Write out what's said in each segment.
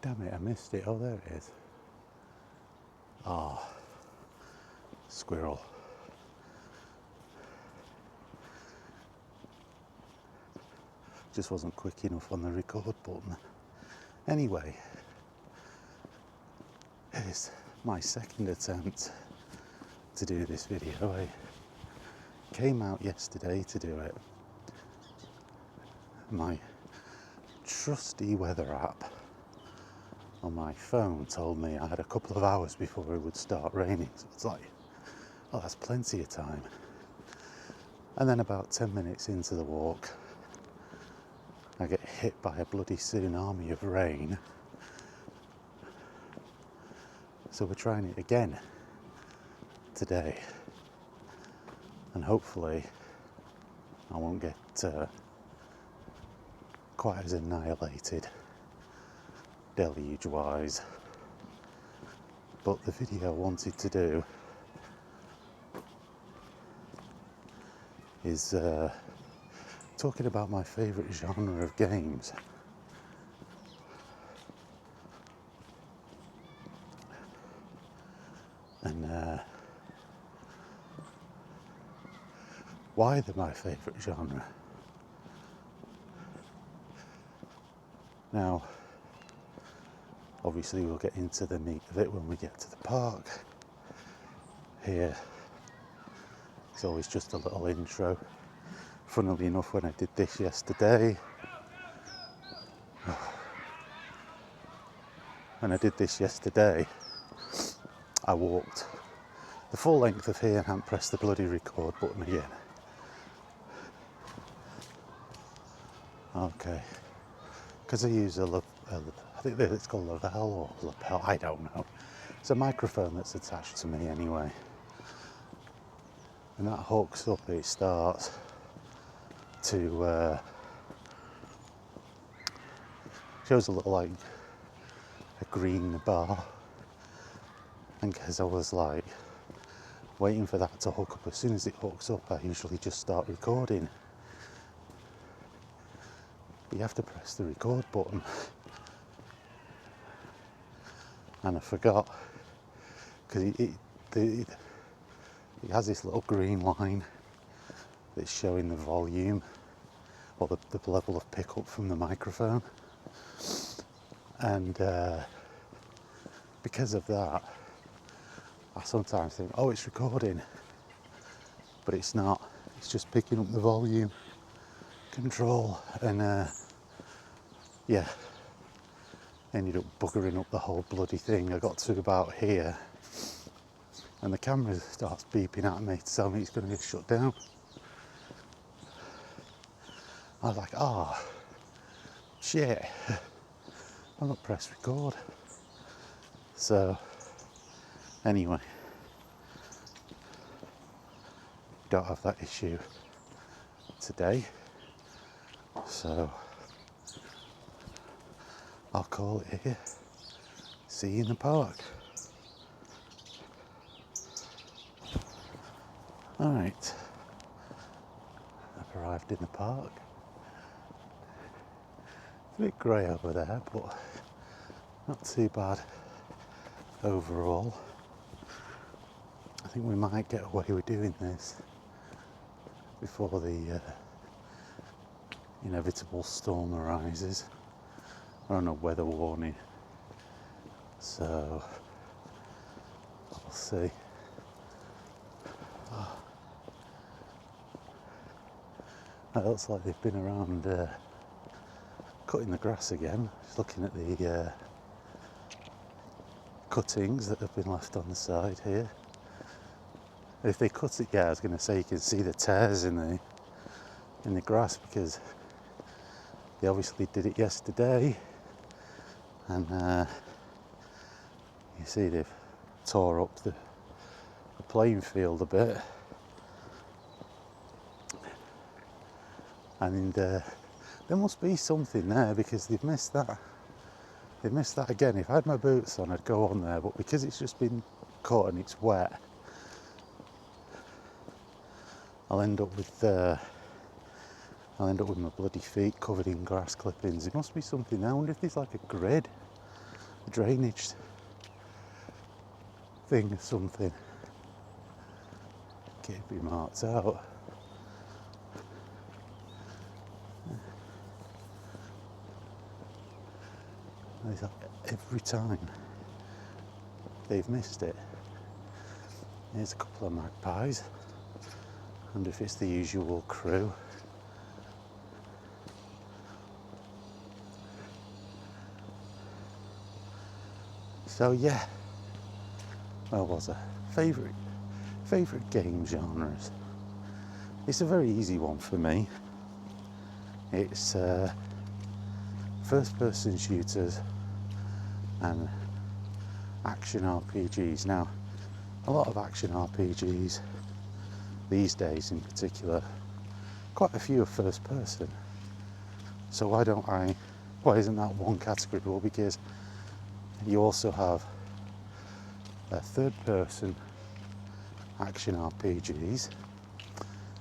Damn it, I missed it. Oh, there it is. Oh, squirrel. Just wasn't quick enough on the record button. Anyway, it's my second attempt to do this video. I came out yesterday to do it. My trusty weather app on my phone told me I had a couple of hours before it would start raining. So it's like, oh, that's plenty of time. And then about 10 minutes into the walk, I get hit by a bloody tsunami of rain. So we're trying it again today. And hopefully I won't get quite as annihilated deluge-wise. But the video I wanted to do is talking about my favourite genre of games. And why they're my favourite genre. Now, obviously we'll get into the meat of it when we get to the park. Here, it's always just a little intro. Funnily enough, when I did this yesterday, I walked the full length of here and hadn't pressed the bloody record button again. Okay, because I use I think it's called a Lavelle or lapel, I don't know. It's a microphone that's attached to me anyway. And that hooks up, it starts to, shows a little like a green bar. And because I was like waiting for that to hook up, as soon as it hooks up, I usually just start recording. But you have to press the record button. And I forgot, because it has this little green line that's showing the volume or the level of pickup from the microphone. And because of that, I sometimes think, oh, it's recording, but it's not. It's just picking up the volume control, and yeah, ended up buggering up the whole bloody thing. I got to about here, and the camera starts beeping at me to tell me it's going to get shut down. I was like, oh, shit, I've not pressed record. So, anyway, don't have that issue today, so I'll call it here. See you in the park. Alright, I've arrived in the park. It's a bit grey over there, but not too bad overall. I think we might get away with doing this before the inevitable storm arises. We're on a weather warning, so we'll see. It looks like they've been around cutting the grass again. Just looking at the cuttings that have been left on the side here. If they cut it, yeah, I was going to say you can see the tears in the grass, because they obviously did it yesterday, and you see they've tore up the playing field a bit, and there must be something there, because they've missed that. They've missed that again. If I had my boots on, I'd go on there, but because it's just been cut and it's wet, I'll end up with my bloody feet covered in grass clippings. There must be something there. I wonder if there's like a grid drainage thing or something. Can't be marked out. Every time they've missed it. Here's a couple of magpies. And if it's the usual crew. So yeah, where was I? Favourite game genres. It's a very easy one for me. It's first-person shooters and action RPGs. Now, a lot of action RPGs these days in particular, quite a few are first-person. So why isn't that one category? Well, because you also have third-person action RPGs,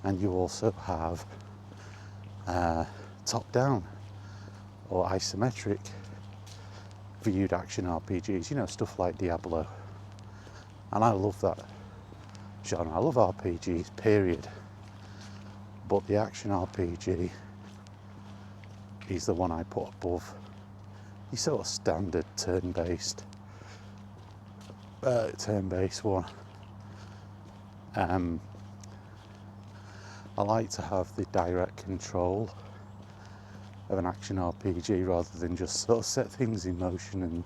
and you also have top-down or isometric viewed action RPGs, you know, stuff like Diablo. And I love that genre. I love RPGs, period. But the action RPG is the one I put above your sort of standard turn-based one. I like to have the direct control of an action RPG rather than just sort of set things in motion and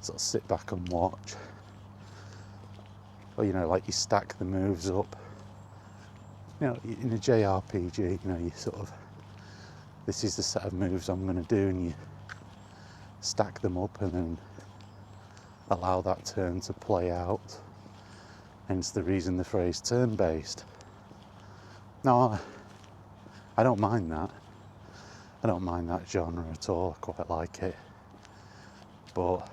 sort of sit back and watch. Or, you know, like you stack the moves up. You know, in a JRPG, you know, you sort of, this is the set of moves I'm going to do, and you stack them up and then allow that turn to play out. Hence the reason the phrase turn-based. No, I don't mind that. I don't mind that genre at all. I quite like it. But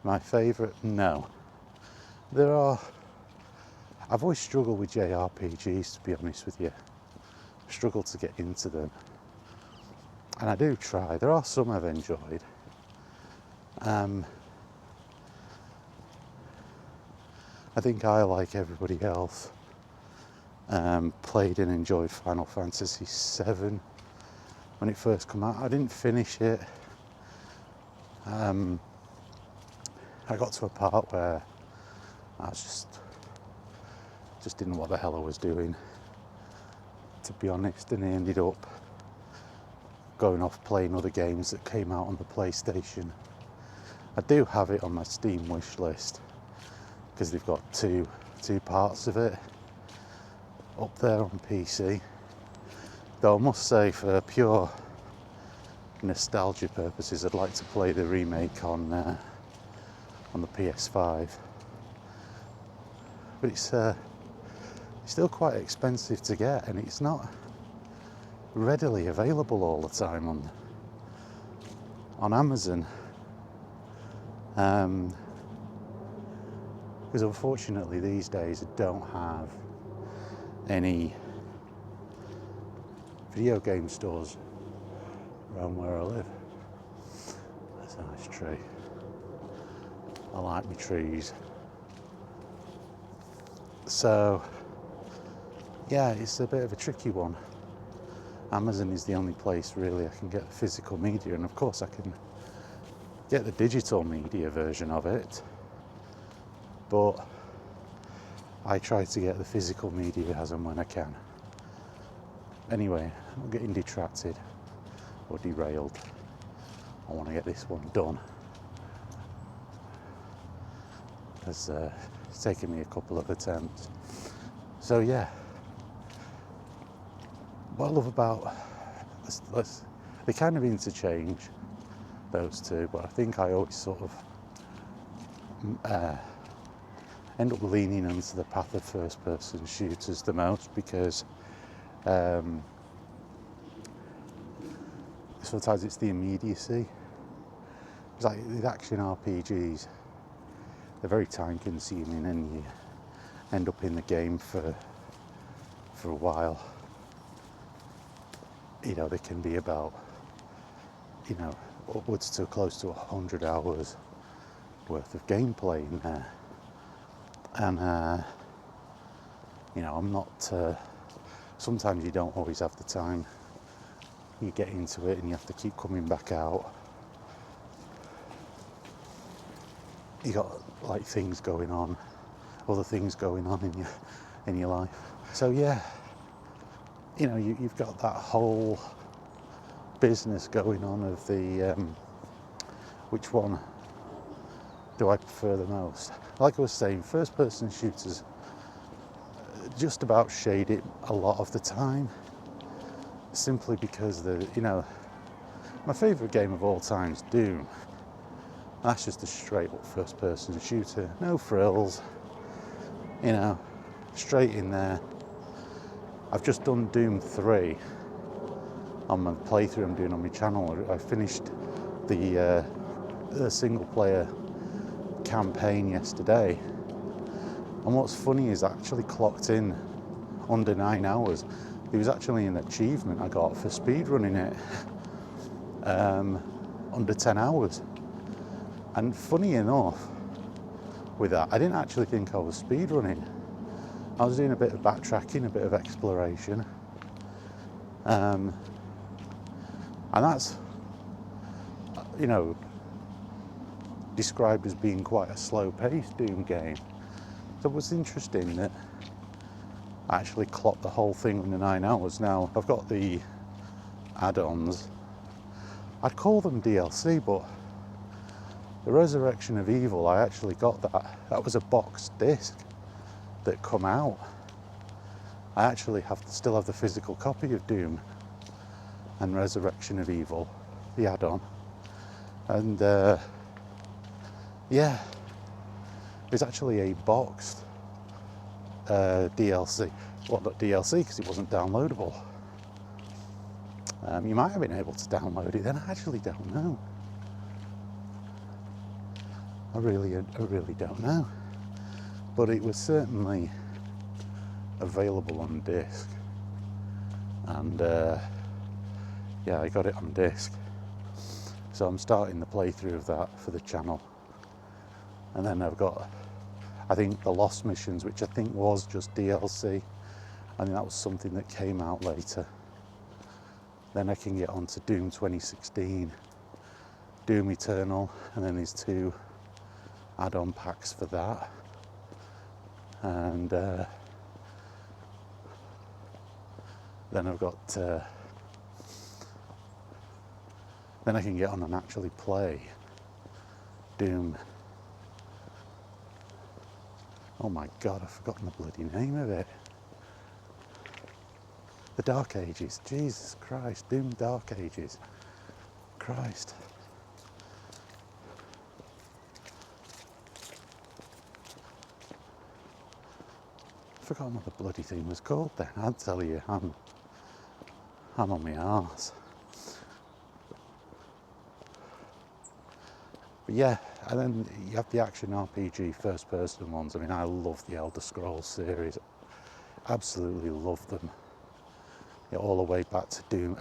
my favourite, no. I've always struggled with JRPGs, to be honest with you. Struggled to get into them. And I do try. There are some I've enjoyed. I think I, like everybody else, played and enjoyed Final Fantasy VII when it first came out. I didn't finish it. I got to a part where I was just didn't know what the hell I was doing, to be honest, and I ended up going off playing other games that came out on the PlayStation. I do have it on my Steam wish list because they've got two parts of it up there on PC. Though I must say, for pure nostalgia purposes, I'd like to play the remake on the PS5. But it's still quite expensive to get, and it's not readily available all the time on Amazon. Because unfortunately these days I don't have any video game stores around where I live. That's a nice tree. I like my trees. So yeah, it's a bit of a tricky one. Amazon is the only place really I can get the physical media, and of course I can get the digital media version of it, but I try to get the physical media as and when I can. Anyway, I'm getting detracted or derailed. I want to get this one done. It's taken me a couple of attempts. So yeah, what I love about, they kind of interchange, those two, but I think I always sort of end up leaning into the path of first-person shooters the most, because sometimes it's the immediacy. It's like with action RPGs, they're very time-consuming, and you end up in the game for a while. You know, they can be about you know, upwards to close to 100 hours worth of gameplay in there. And you know, I'm not, sometimes you don't always have the time. You get into it and you have to keep coming back out. You got like things going on, other things going on in your life. So yeah, you know, you've got that whole business going on of the which one do I prefer the most? Like I was saying, first person shooters just about shade it a lot of the time, simply because you know, my favourite game of all time is Doom. That's just a straight up first person shooter, no frills, you know, straight in there. I've just done Doom 3 on my playthrough I'm doing on my channel. I finished the single player campaign yesterday, and what's funny is I actually clocked in under 9 hours. There was actually an achievement I got for speedrunning it, under 10 hours. And funny enough, with that, I didn't actually think I was speedrunning. I was doing a bit of backtracking, a bit of exploration, and that's, you know, described as being quite a slow-paced Doom game. So it was interesting that I actually clocked the whole thing under 9 hours. Now, I've got the add-ons. I'd call them DLC, but the Resurrection of Evil, I actually got that. That was a boxed disc that come out. I actually still have the physical copy of Doom and Resurrection of Evil, the add-on. And yeah, it's actually a boxed DLC. Well, not DLC because it wasn't downloadable. You might have been able to download it then. I actually don't know. I really don't know. But it was certainly available on disc. And yeah, I got it on disc. So I'm starting the playthrough of that for the channel. And then I've got, I think, the Lost Missions, which I think was just DLC. I think that was something that came out later. Then I can get on to Doom 2016, Doom Eternal, and then there's 2 add-on packs for that. And then I've got, then I can get on and actually play Doom. Oh my God, I've forgotten the bloody name of it. The Dark Ages, Jesus Christ, Doom Dark Ages, Christ. I've forgotten what the bloody thing was called then. I'd tell you, I'm on my arse. But yeah, and then you have the action RPG first person ones. I mean, I love the Elder Scrolls series. Absolutely love them. Yeah, all the way back to Doom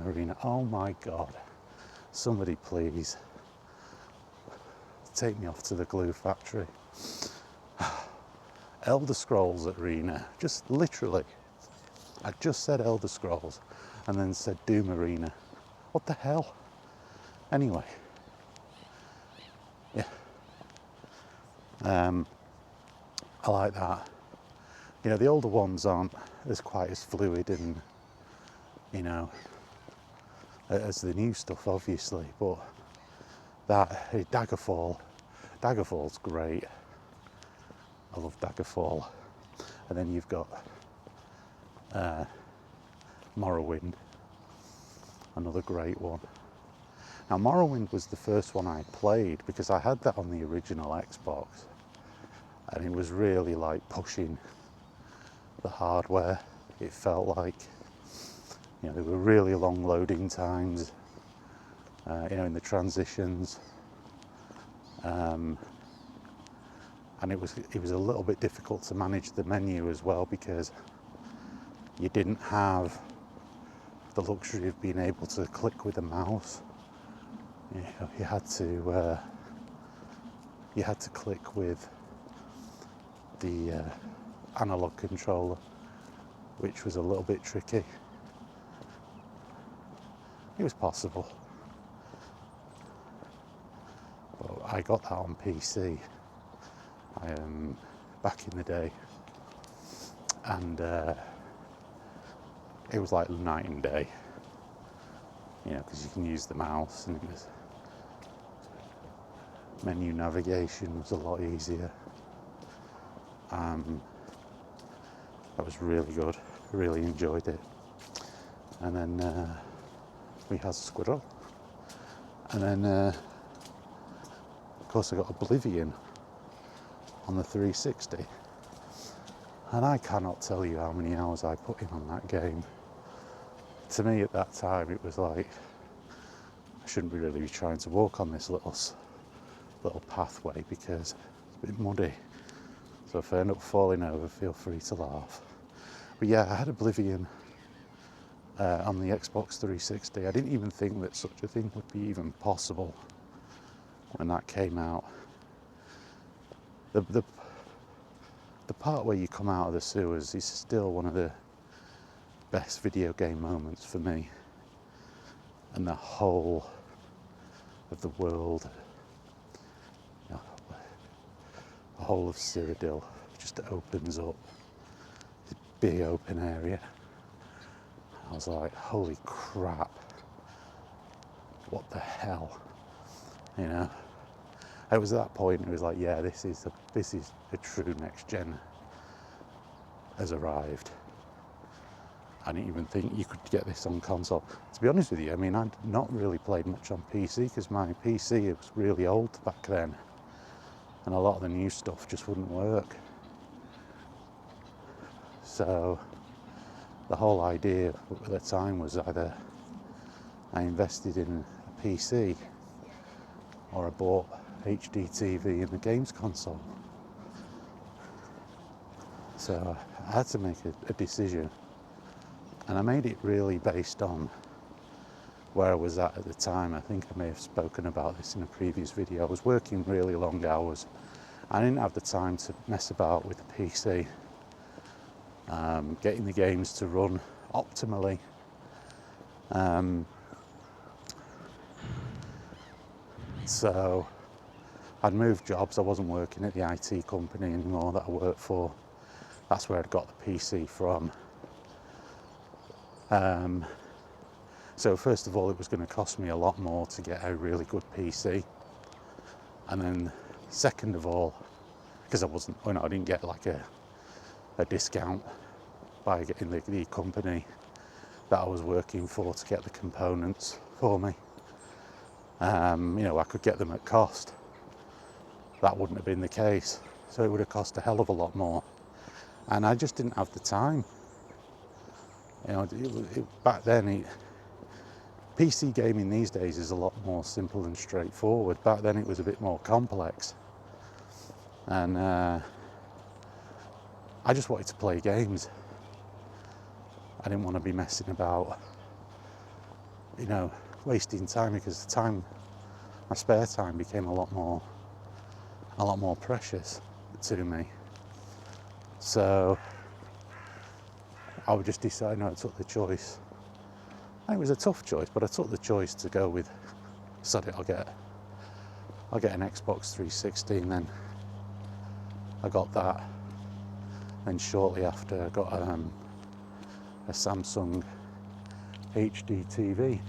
Arena. Oh my God. Somebody please take me off to the glue factory. Elder Scrolls Arena. Just literally. I just said Elder Scrolls and then said Doom Arena. What the hell? Anyway. Yeah. I like that. You know, the older ones aren't as quite as fluid and, you know, as the new stuff, obviously, but that Daggerfall's great. I love Daggerfall. And then you've got Morrowind, another great one. Now, Morrowind was the first one I played because I had that on the original Xbox, and it was really like pushing the hardware. It felt like, you know, there were really long loading times, you know, in the transitions, and it was a little bit difficult to manage the menu as well because you didn't have the luxury of being able to click with a mouse you had to click with the analog controller, which was a little bit tricky. It was possible, but I got that on PC back in the day, and it was like night and day, because you can use the mouse, and it was menu navigation was a lot easier. That was really good, really enjoyed it. And then we had Squirrel, and then of course I got Oblivion on the 360, and I cannot tell you how many hours I put in on that game. To me at that time it was like, I shouldn't really be trying to walk on this little pathway because it's a bit muddy, so if I end up falling over, feel free to laugh. But yeah, I had Oblivion on the Xbox 360. I didn't even think that such a thing would be even possible when that came out. The part where you come out of the sewers is still one of the best video game moments for me, and the whole of the world, the whole of Cyrodiil just opens up, this big open area. I was like, holy crap, what the hell, It was at that point, it was like, yeah, this is a true next gen has arrived. I didn't even think you could get this on console. To be honest with you, I mean, I'd not really played much on PC because my PC was really old back then, and a lot of the new stuff just wouldn't work. So the whole idea at the time was either I invested in a PC or I bought HD TV and the games console. So I had to make a decision, and I made it really based on where I was at the time. I think I may have spoken about this in a previous video. I was working really long hours. I didn't have the time to mess about with the PC, getting the games to run optimally. So I'd moved jobs. I wasn't working at the IT company anymore that I worked for. That's where I'd got the PC from. So first of all, it was going to cost me a lot more to get a really good PC, and then second of all, because I didn't get like a discount by getting the company that I was working for to get the components for me. I could get them at cost. That wouldn't have been the case, so it would have cost a hell of a lot more, and I just didn't have the time. Back then, PC gaming these days is a lot more simple and straightforward. Back then it was a bit more complex, and I just wanted to play games. I didn't want to be messing about, wasting time, because my spare time became a lot more precious to me. So I would just decide, I took the choice. And it was a tough choice, but I took the choice to go with, sod it, I'll get an Xbox 360, and then I got that. And shortly after, I got a Samsung HD TV.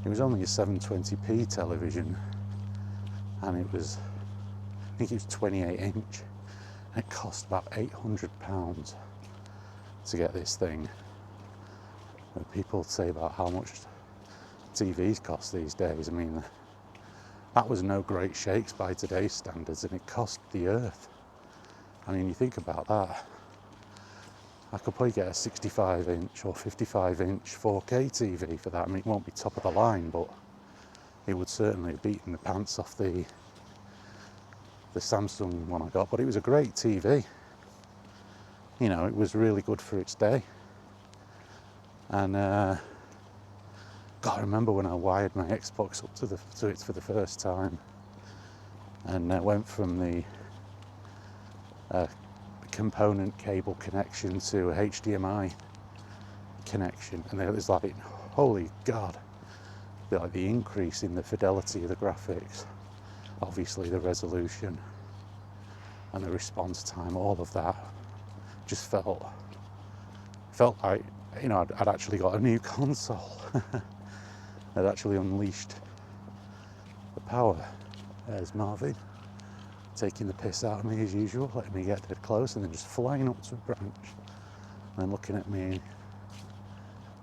It was only a 720p television, and I think it was 28 inch, and it cost about £800 to get this thing. When people say about how much TVs cost these days, I mean, that was no great shakes by today's standards, and it cost the earth. I mean, you think about that. I could probably get a 65 inch or 55 inch 4K TV for that. I mean, it won't be top of the line, but it would certainly have beaten the pants off the Samsung one I got. But it was a great TV. It was really good for its day. And God, I remember when I wired my Xbox up to it for the first time, and went from the component cable connection to a HDMI connection, and it was like, holy God, the increase in the fidelity of the graphics, obviously the resolution and the response time, all of that just felt like, you know, I'd actually got a new console. I'd actually unleashed the power. There's Marvin taking the piss out of me as usual, letting me get dead close and then just flying up to a branch and then looking at me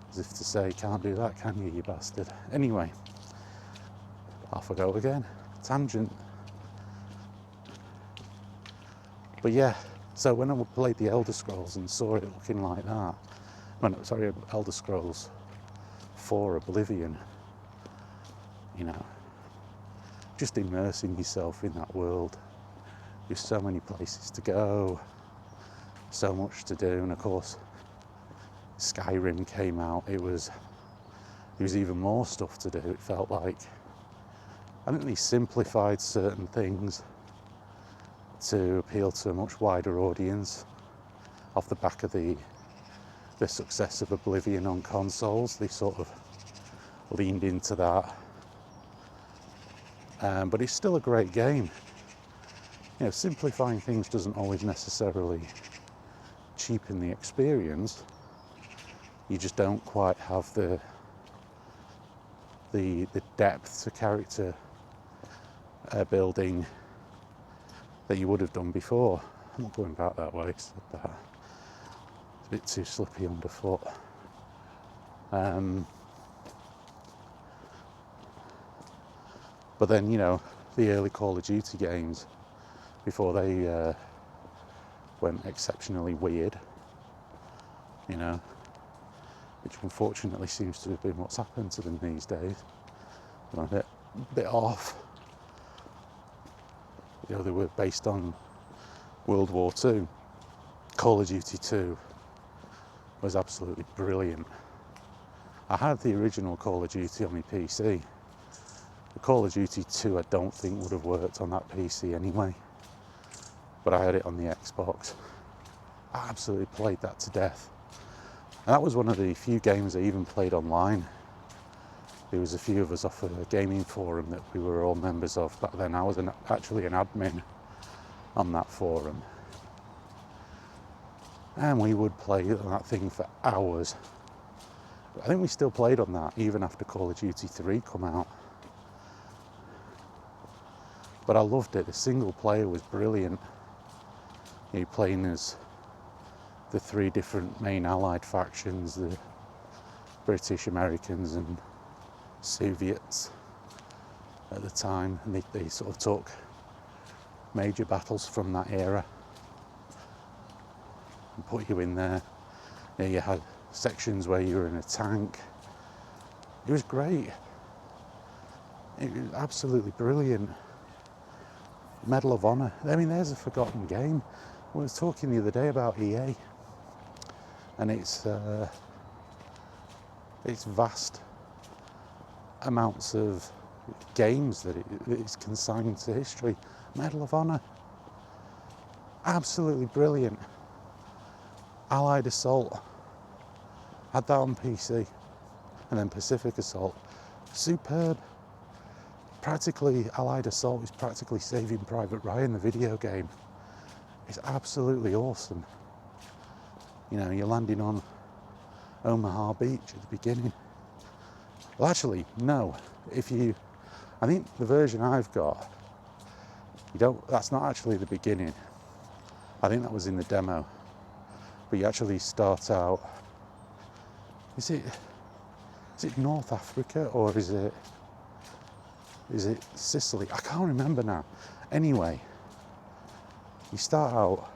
as if to say, can't do that, can you, you bastard? Anyway, off I go again. Tangent. But yeah, so when I played the Elder Scrolls and saw it looking like that, Elder Scrolls 4 Oblivion, you know, just immersing yourself in that world. There's so many places to go, so much to do, and of course Skyrim came out. There was even more stuff to do. It felt like, I think they simplified certain things to appeal to a much wider audience off the back of the success of Oblivion on consoles. They sort of leaned into that, but it's still a great game. You know, simplifying things doesn't always necessarily cheapen the experience. You just don't quite have the depth to character building that you would have done before. I'm not going back that way, it's a bit too slippy underfoot. But then, you know, the early Call of Duty games, before they went exceptionally weird, you know, which unfortunately seems to have been what's happened to them these days. I'm a bit off. You know, they were based on World War II. Call of Duty 2 was absolutely brilliant. I had the original Call of Duty on my PC. The Call of Duty 2 I don't think would have worked on that PC anyway, but I had it on the Xbox. I absolutely played that to death. And that was one of the few games I even played online. There was a few of us off a gaming forum that we were all members of back then. I was actually an admin on that forum. And we would play that thing for hours. I think we still played on that even after Call of Duty 3 come out. But I loved it. The single player was brilliant. You're playing as the three different main Allied factions, the British, Americans and Soviets at the time, and they sort of took major battles from that era and put you in there. You had sections where you were in a tank. It was great. It was absolutely brilliant. Medal of Honor. I mean, there's a forgotten game. I was talking the other day about EA and its vast amounts of games that it's consigned to history. Medal of Honor. Absolutely brilliant. Allied Assault. Had that on PC. And then Pacific Assault. Superb. Practically, Allied Assault is practically Saving Private Ryan, the video game. It's absolutely awesome. You know, you're landing on Omaha Beach at the beginning. Well, actually, no. I think the version I've got, that's not actually the beginning. I think that was in the demo. But you actually start out, is it North Africa or is it Sicily? I can't remember now. Anyway, you start out,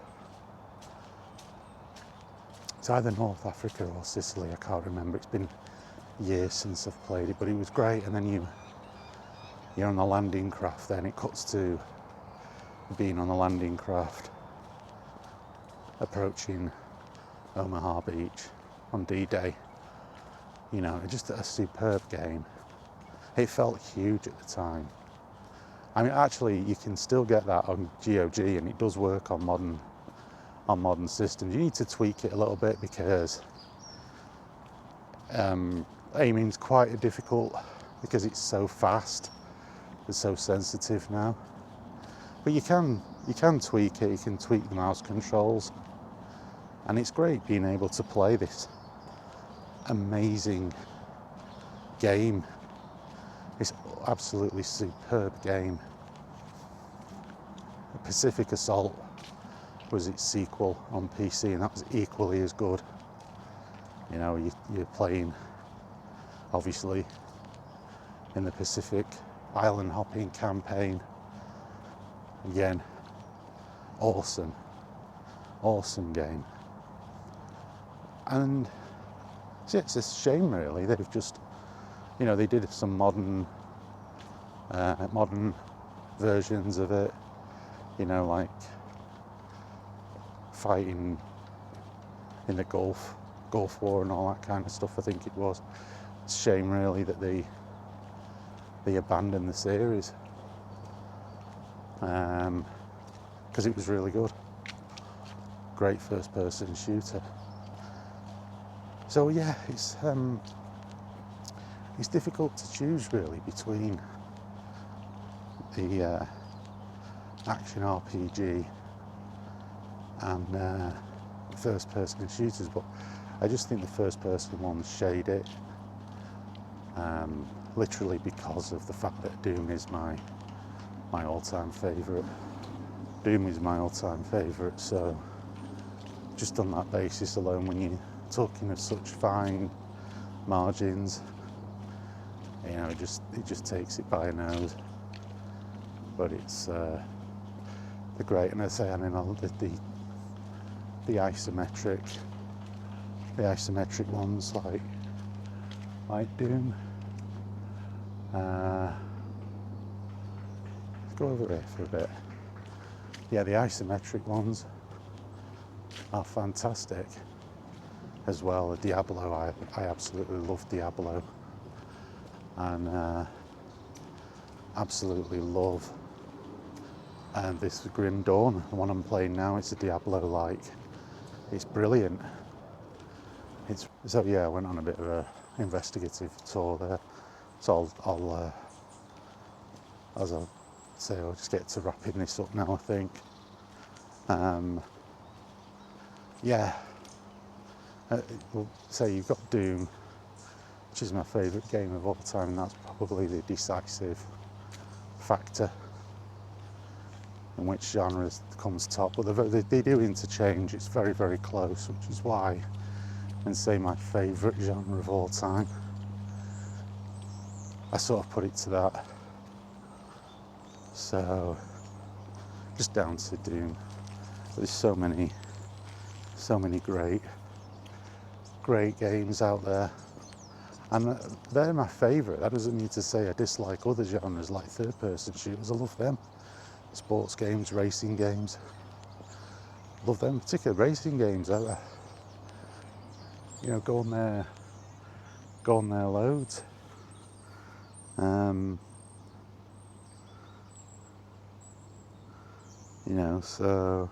it's either North Africa or Sicily, I can't remember. It's been years since I've played it, but it was great. And then you're on the landing craft, then it cuts to being on the landing craft, approaching Omaha Beach on D-Day. You know, just a superb game. It felt huge at the time. I mean, actually, you can still get that on GOG, and it does work on modern systems. You need to tweak it a little bit because aiming's quite difficult because it's so fast. It's so sensitive now. But you can tweak it. You can tweak the mouse controls, and it's great being able to play this amazing game. It's absolutely superb game. Pacific Assault was its sequel on PC, and that was equally as good. You know, you're playing, obviously, in the Pacific island hopping campaign. Again, awesome game. And it's a shame, really. They've just, you know, they did some modern versions of it. You know, like fighting in the Gulf War and all that kind of stuff. I think it was. It's a shame, really, that they abandoned the series, because it was really good. Great first-person shooter. So yeah, it's difficult to choose, really, between the action RPG and first-person shooters, but I just think the first-person ones shade it, literally because of the fact that Doom is my all-time favourite. Doom is my all-time favourite, so just on that basis alone, when you're talking of such fine margins, you know, it just takes it by a nose. But it's they're great, and I say, I mean, the isometric ones like Doom. Let's go over here for a bit. Yeah, the isometric ones are fantastic as well. Diablo, I absolutely love Diablo, and absolutely love. And this Grim Dawn, the one I'm playing now, it's a Diablo-like. It's brilliant. So yeah, I went on a bit of a investigative tour there. So I'll as I say, I'll just get to wrapping this up now, I think. Yeah. We'll say you've got Doom, which is my favourite game of all time, and that's probably the decisive factor in which genre comes top. But they do interchange. It's very, very close, which is why I can say my favourite genre of all time. I sort of put it to that. So, just down to Doom. There's so many great games out there, and they're my favourite. That doesn't mean to say I dislike other genres like third-person shooters. I love them. Sports games, racing games, love them. Particular racing games. You know, go on there loads. You know, so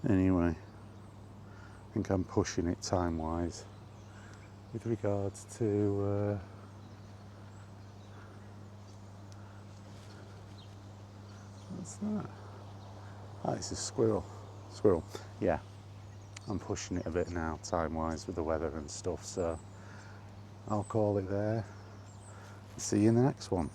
anyway, I think I'm pushing it time-wise with regards to what's that? Oh, it's a squirrel. Yeah, I'm pushing it a bit now time-wise with the weather and stuff, so I'll call it there. See you in the next one.